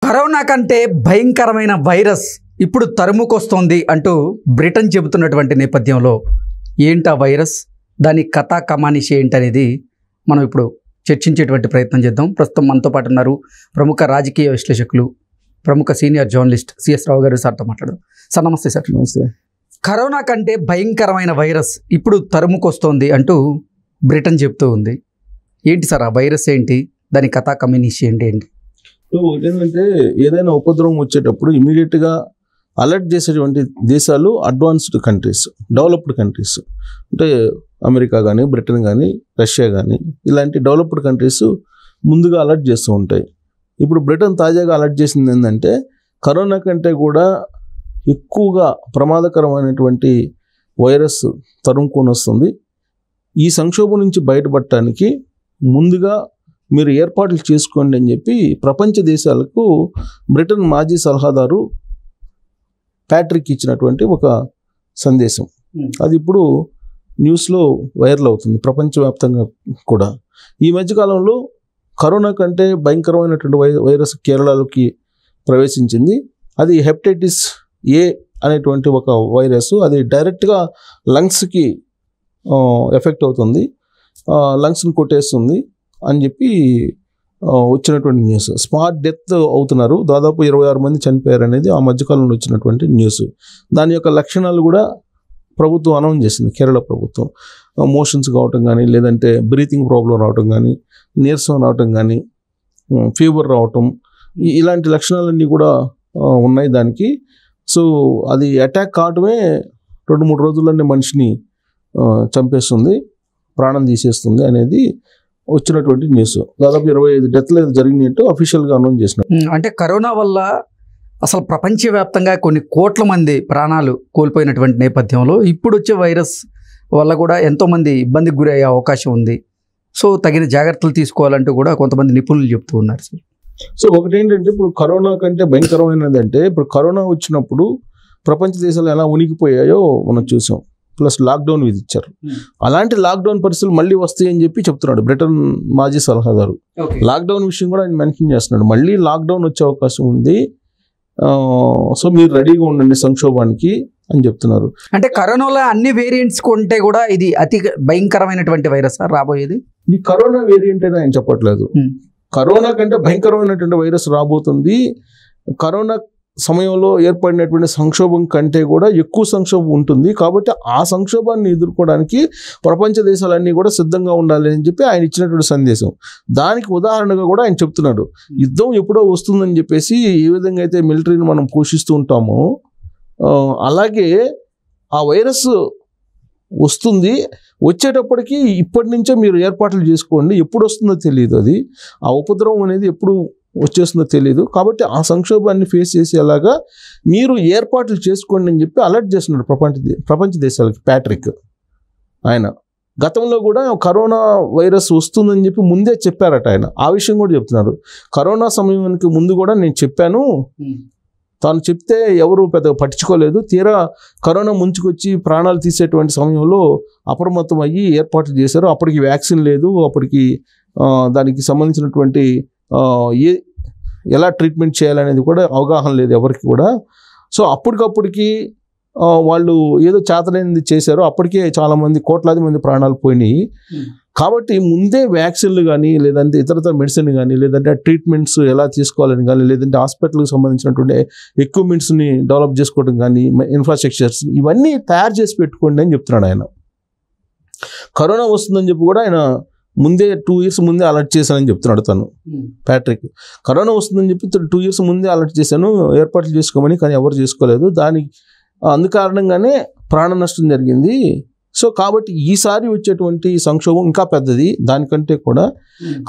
Corona కంటే భయంకరమైన virus ఇప్పుడు తరుముకొస్తోంది అంటూ బ్రిటన్ చెబుతున్నటువంటి నేపథ్యంలో ఏంటా వైరస్, దాని కథా కమానిషి ఏంటనేది మనం ఇప్పుడు చర్చించేటువంటి ప్రయత్నం చేద్దాం. ప్రస్తుతం మనతో పాటు ఉన్నారు ప్రముఖ రాజకీయ విశ్లేషకులు, ప్రముఖ సీనియర్ జర్నలిస్ట్ సిఎస్ రావు గారు. సార్తో మాట్లాడదాం. సార్ నమస్తే. సార్ నమస్తే. కరోనా కంటే భయంకరమైన వైరస్ ఇప్పుడు తరుముకొస్తోంది అంటూ బ్రిటన్ చెబుతూ ఉంది. ఏంటి సార్ ఆ వైరస్ ఏంటి, దాని కథా కమానిషి ఏంటి? ఏంటంటే ఏదైనా ఉపద్రవం వచ్చేటప్పుడు ఇమీడియట్గా అలర్ట్ చేసేటువంటి దేశాలు అడ్వాన్స్డ్ కంట్రీస్, డెవలప్డ్ కంట్రీస్. అంటే అమెరికా కానీ, బ్రిటన్ కానీ, రష్యా కానీ ఇలాంటి డెవలప్డ్ కంట్రీస్ ముందుగా అలర్ట్ చేస్తూ ఉంటాయి. ఇప్పుడు బ్రిటన్ తాజాగా అలర్ట్ చేసింది ఏంటంటే కరోనా కంటే కూడా ఎక్కువగా ప్రమాదకరమైనటువంటి వైరస్ తరుముకొని వస్తుంది. ఈ సంక్షోభం నుంచి బయటపడటానికి ముందుగా మీరు ఏర్పాట్లు చేసుకోండి అని చెప్పి ప్రపంచ దేశాలకు బ్రిటన్ మాజీ సలహాదారు ప్యాట్రిక్ ఇచ్చినటువంటి ఒక సందేశం. అది ఇప్పుడు న్యూస్లో వైరల్ అవుతుంది ప్రపంచవ్యాప్తంగా కూడా. ఈ మధ్యకాలంలో కరోనా కంటే భయంకరమైనటువంటి వైరస్ కేరళలోకి ప్రవేశించింది. అది హెపటైటిస్ ఏ అనేటువంటి ఒక వైరస్. అది డైరెక్ట్గా లంగ్స్కి ఎఫెక్ట్ అవుతుంది, లంగ్స్ని కొట్టేస్తుంది అని చెప్పి వచ్చినటువంటి న్యూస్. స్పాట్ డెత్ అవుతున్నారు, దాదాపు 26 మంది చనిపోయారు అనేది ఆ మధ్యకాలంలో వచ్చినటువంటి న్యూస్. దాని యొక్క లక్షణాలు కూడా ప్రభుత్వం అనౌన్స్ చేసింది. కేరళ ప్రభుత్వం మోషన్స్ కావటం కానీ, లేదంటే బ్రీతింగ్ ప్రాబ్లం రావటం కానీ, నీరసం రావటం కానీ, ఫీవర్ రావటం, ఇలాంటి లక్షణాలన్నీ కూడా ఉన్నాయి దానికి. సో అది అటాక్ కావటమే 2-3 రోజుల్లోనే మనిషిని చంపేస్తుంది, ప్రాణం తీసేస్తుంది అనేది వచ్చినటువంటి న్యూస్. దాదాపు 25 డెత్లు జరిగినట్టు అఫీషియల్గా అనౌన్స్ చేసినారు. అంటే కరోనా వల్ల అసలు ప్రపంచవ్యాప్తంగా కొన్ని కోట్ల మంది ప్రాణాలు కోల్పోయినటువంటి నేపథ్యంలో ఇప్పుడు వచ్చే వైరస్ వల్ల కూడా ఎంతోమంది ఇబ్బందికి గురయ్యే అవకాశం ఉంది. సో తగిన జాగ్రత్తలు తీసుకోవాలంటూ కూడా కొంతమంది నిపుణులు చెప్తూ ఉన్నారు సార్. సో ఒకటి ఏంటంటే ఇప్పుడు కరోనా కంటే భయంకరమైనది అంటే ఇప్పుడు కరోనా వచ్చినప్పుడు ప్రపంచ దేశాలు ఎలా ఉనికిపోయాయో మనం చూసాం. ప్లస్ లాక్డౌన్ విధించారు. అలాంటి లాక్డౌన్ పరిస్థితులు మళ్ళీ వస్తాయి అని చెప్పి చెప్తున్నాడు బ్రిటన్ మాజీ సలహాదారు. లాక్డౌన్ విషయం కూడా ఆయన మెన్షన్ చేస్తున్నాడు. మళ్ళీ లాక్డౌన్ వచ్చే అవకాశం ఉంది, సో మీరు రెడీగా ఉండండి సంక్షోభానికి అని చెప్తున్నారు. అంటే కరోనాలో అన్ని వేరియంట్స్ కొంటే కూడా ఇది అతి భయంకరమైనటువంటి వైరస్ రాబోయేది. ఈ కరోనా వేరియంట్ అని ఆయన చెప్పట్లేదు. కరోనా కంటే భయంకరమైనటువంటి వైరస్ రాబోతుంది. కరోనా సమయంలో ఏర్పడినటువంటి సంక్షోభం కంటే కూడా ఎక్కువ సంక్షోభం ఉంటుంది. కాబట్టి ఆ సంక్షోభాన్ని ఎదుర్కోవడానికి ప్రపంచ దేశాలన్నీ కూడా సిద్ధంగా ఉండాలి అని చెప్పి ఆయన ఇచ్చినటువంటి సందేశం. దానికి ఉదాహరణగా కూడా ఆయన చెప్తున్నాడు, యుద్ధం ఎప్పుడో వస్తుందని చెప్పేసి ఏ విధంగా అయితే మిలిటరీని మనం పోషిస్తూ ఉంటామో అలాగే ఆ వైరస్ వస్తుంది. వచ్చేటప్పటికి ఇప్పటి నుంచే మీరు ఏర్పాట్లు చేసుకోండి. ఎప్పుడు వస్తుందో తెలియదు, అది ఆ ఉపద్రవం అనేది ఎప్పుడు వచ్చేస్తుందో తెలియదు. కాబట్టి ఆ సంక్షోభాన్ని ఫేస్ చేసేలాగా మీరు ఏర్పాట్లు చేసుకోండి అని చెప్పి అలర్ట్ చేస్తున్నాడు ప్రపంచ దేశాలకి ప్యాట్రిక్. ఆయన గతంలో కూడా కరోనా వైరస్ వస్తుందని చెప్పి ముందే చెప్పారట ఆయన. ఆ విషయం కూడా చెప్తున్నారు. కరోనా సమయానికి ముందు కూడా నేను చెప్పాను, తాను చెప్తే ఎవరు పెద్దగా పట్టించుకోలేదు. తీరా కరోనా ముంచుకొచ్చి ప్రాణాలు తీసేటువంటి సమయంలో అప్రమత్తం అయ్యి ఏర్పాట్లు చేశారు. అప్పటికి వ్యాక్సిన్ లేదు, అప్పటికి దానికి సంబంధించినటువంటి ఎలా ట్రీట్మెంట్ చేయాలనేది కూడా అవగాహన లేదు ఎవరికి కూడా. సో అప్పటికప్పటికి వాళ్ళు ఏదో చేతనైనది చేశారు. అప్పటికే చాలామంది, కోట్లాది మంది ప్రాణాలు పోయినాయి. కాబట్టి ముందే వ్యాక్సిన్లు కానీ, లేదంటే ఇతరతర మెడిసిన్ కానీ, లేదంటే ట్రీట్మెంట్స్ ఎలా తీసుకోవాలని కానీ, లేదంటే హాస్పిటల్కి సంబంధించినటువంటి ఎక్విప్మెంట్స్ని డెవలప్ చేసుకోవడం కానీ, ఇన్ఫ్రాస్ట్రక్చర్స్ ఇవన్నీ తయారు చేసి పెట్టుకోండి అని చెప్తున్నాడు ఆయన. కరోనా వస్తుందని చెప్పి కూడా ఆయన ముందే 2 years ముందే అలర్ట్ చేశానని చెప్తున్నాడు తను ప్యాట్రిక్. కరోనా వస్తుందని చెప్పి 2 years ముందే అలర్ట్ చేశాను, ఏర్పాట్లు చేసుకోమని, కానీ ఎవరు చేసుకోలేదు. అందుకారణంగానే ప్రాణ నష్టం జరిగింది. సో కాబట్టి ఈసారి వచ్చేటువంటి సంక్షోభం ఇంకా పెద్దది దానికంటే కూడా.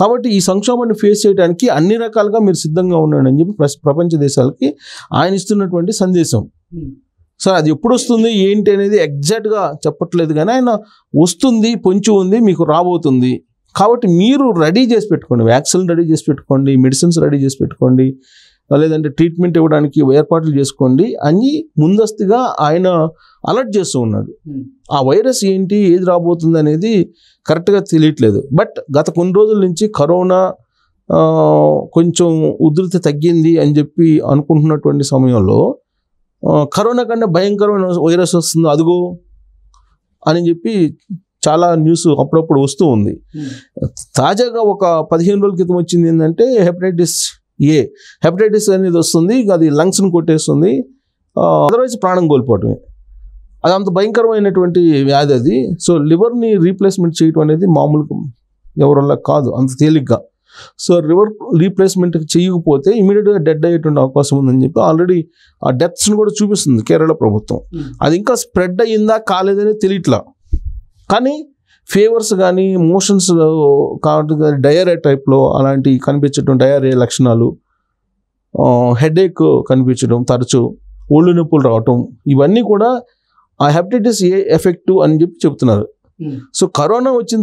కాబట్టి ఈ సంక్షోభాన్ని ఫేస్ చేయడానికి అన్ని రకాలుగా మీరు సిద్ధంగా ఉండండి అని చెప్పి ప్రపంచ దేశాలకి ఆయన ఇస్తున్నటువంటి సందేశం. సో అది ఎప్పుడు వస్తుంది ఏంటి అనేది ఎగ్జాక్ట్గా చెప్పట్లేదు, కానీ ఆయన వస్తుంది, పొంచి ఉంది, మీకు రాబోతుంది. కాబట్టి మీరు రెడీ చేసి పెట్టుకోండి, వ్యాక్సిన్ రెడీ చేసి పెట్టుకోండి, మెడిసిన్స్ రెడీ చేసి పెట్టుకోండి, లేదంటే ట్రీట్మెంట్ ఇవ్వడానికి ఏర్పాట్లు చేసుకోండి అని ముందస్తుగా ఆయన అలర్ట్ చేస్తూ ఉన్నాడు. ఆ వైరస్ ఏంటి, ఏది రాబోతుంది అనేది కరెక్ట్గా తెలియట్లేదు. బట్ గత కొన్ని రోజుల నుంచి కరోనా కొంచెం ఉధృతి తగ్గింది అని చెప్పి అనుకుంటున్నటువంటి సమయంలో కరోనా కన్నా భయంకరమైన వైరస్ వస్తుంది అదిగో అని చెప్పి చాలా న్యూస్ అప్పుడప్పుడు వస్తూ ఉంది. తాజాగా ఒక 15 రోజుల క్రితం వచ్చింది ఏంటంటే హెపటైటిస్ అనేది వస్తుంది, అది లంగ్స్ని కొట్టేస్తుంది, అదర్వైజ్ ప్రాణం కోల్పోవటమే. అది అంత భయంకరమైనటువంటి వ్యాధి అది. సో లివర్ని రీప్లేస్మెంట్ చేయటం అనేది మామూలుగా ఎవరల్లా కాదు అంత తేలిగ్గా. సో లివర్ రీప్లేస్మెంట్ చేయకపోతే ఇమీడియట్గా డెడ్ అయ్యేటువంటి అవకాశం ఉందని చెప్పి ఆల్రెడీ ఆ డెత్స్ని కూడా చూపిస్తుంది కేరళ ప్రభుత్వం. అది ఇంకా స్ప్రెడ్ అయ్యిందా కాలేదని తెలియట్లా. కానీ ఫీవర్స్ కానీ మోషన్స్ కాబట్టి డయేరియా టైప్లో అలాంటి కనిపించడం, డయేరియా లక్షణాలు, హెడేక్ కనిపించడం, తరచు ఒళ్ళు నొప్పులు రావటం, ఇవన్నీ కూడా ఆ హెపటైటిస్ ఏ ఎఫెక్ట్ అని చెప్పి చెప్తున్నారు. సో కరోనా వచ్చిన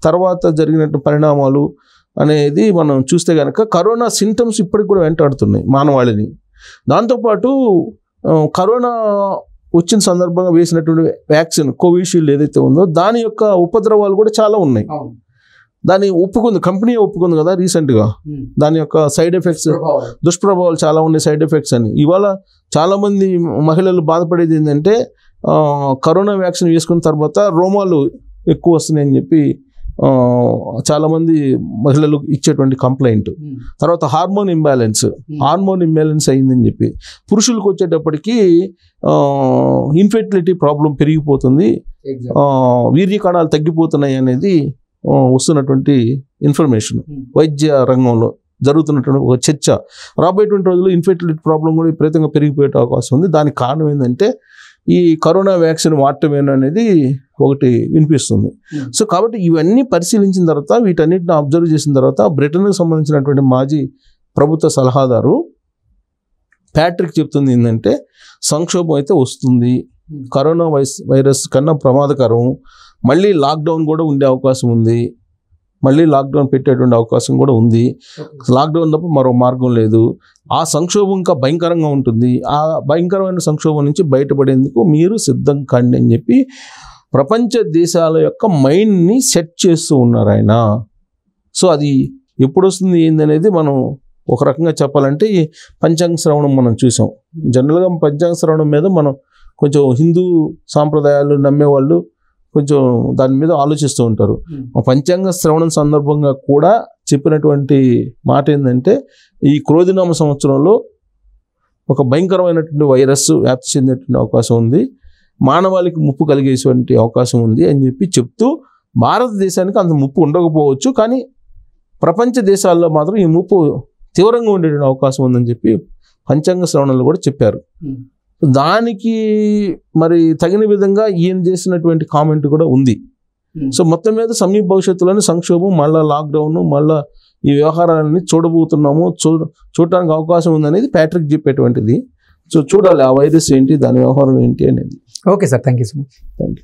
తర్వాత జరిగినట్టు పరిణామాలు అనేది మనం చూస్తే కనుక కరోనా సింటమ్స్ ఇప్పటికి కూడా వెంటాడుతున్నాయి మానవాళిని. దాంతోపాటు కరోనా వచ్చిన సందర్భంగా వేసినటువంటి వ్యాక్సిన్ కోవిషీల్డ్ ఏదైతే ఉందో దాని యొక్క ఉపద్రవాలు కూడా చాలా ఉన్నాయి. దాన్ని కంపెనీ ఒప్పుకుంది కదా రీసెంట్గా. దాని యొక్క సైడ్ ఎఫెక్ట్స్, దుష్ప్రభావాలు చాలా ఉన్నాయి, సైడ్ ఎఫెక్ట్స్ అని. ఇవాళ చాలామంది మహిళలు బాధపడేది ఏంటంటే కరోనా వ్యాక్సిన్ వేసుకున్న తర్వాత రోమాలు ఎక్కువ వస్తున్నాయి అని చెప్పి చాలామంది మహిళలు ఇచ్చేటువంటి కంప్లైంట్. తర్వాత హార్మోన్ ఇంబ్యాలెన్స్ అయిందని చెప్పి. పురుషులకు వచ్చేటప్పటికి ఇన్ఫెర్టిలిటీ ప్రాబ్లం పెరిగిపోతుంది, వీర్య కణాలు తగ్గిపోతున్నాయి అనేది వస్తున్నటువంటి ఇన్ఫర్మేషన్. వైద్య రంగంలో జరుగుతున్నటువంటి ఒక చర్చ. రాబోయేటువంటి రోజుల్లో ఇన్ఫెర్టిలిటీ ప్రాబ్లం కూడా విపరీతంగా పెరిగిపోయే అవకాశం ఉంది. దానికి కారణం ఏంటంటే ఈ కరోనా వ్యాక్సిన్ వాడటమేనా అనేది ఒకటి వినిపిస్తుంది. సో కాబట్టి ఇవన్నీ పరిశీలించిన తర్వాత, వీటన్నిటిని అబ్జర్వ్ చేసిన తర్వాత బ్రిటన్కి సంబంధించినటువంటి మాజీ ప్రభుత్వ సలహాదారు ప్యాట్రిక్ చెప్తుంది ఏంటంటే సంక్షోభం అయితే వస్తుంది, కరోనా వైరస్ కన్నా ప్రమాదకరం, మళ్ళీ లాక్డౌన్ కూడా ఉండే అవకాశం ఉంది, మళ్ళీ లాక్డౌన్ పెట్టేటువంటి అవకాశం కూడా ఉంది, లాక్డౌన్ తప్ప మరో మార్గం లేదు, ఆ సంక్షోభం ఇంకా భయంకరంగా ఉంటుంది, ఆ భయంకరమైన సంక్షోభం నుంచి బయటపడేందుకు మీరు సిద్ధం కండి అని చెప్పి ప్రపంచ దేశాల యొక్క మైండ్ని సెట్ చేస్తూ ఉన్నారు ఆయన. సో అది ఎప్పుడు వస్తుంది ఏందనేది మనం ఒక రకంగా చెప్పాలంటే ఈ పంచాంగ శ్రవణం మనం చూసాం. జనరల్గా పంచాంగ శ్రవణం మీద మనం కొంచెం హిందూ సాంప్రదాయాలు నమ్మేవాళ్ళు కొంచెం దాని మీద ఆలోచిస్తూ ఉంటారు. పంచాంగ శ్రవణం సందర్భంగా కూడా చెప్పినటువంటి మాట ఏంటంటే ఈ క్రోధినామ సంవత్సరంలో ఒక భయంకరమైనటువంటి వైరస్ వ్యాప్తి చెందేటువంటి అవకాశం ఉంది, మానవాళికి ముప్పు కలిగేటువంటి అవకాశం ఉంది అని చెప్పి చెప్తూ, భారతదేశానికి అంత ముప్పు ఉండకపోవచ్చు కానీ ప్రపంచ దేశాల్లో మాత్రం ఈ ముప్పు తీవ్రంగా ఉండేటువంటి అవకాశం ఉందని చెప్పి పంచాంగ శ్రవణంలో కూడా చెప్పారు. దానికి మరి తగిన విధంగా ఈయన చేసినటువంటి కామెంట్ కూడా ఉంది. సో మొత్తం మీద సమీప భవిష్యత్తులోనే సంక్షోభం, మళ్ళీ లాక్డౌన్, మళ్ళీ ఈ వ్యవహారాలన్నీ చూడటానికి అవకాశం ఉందనేది ప్యాట్రిక్ చెప్పేటువంటిది. సో చూడాలి ఆ వైరస్ ఏంటి, దాని వ్యవహారం ఏంటి అనేది. Okay sir, thank you so much. Thank you.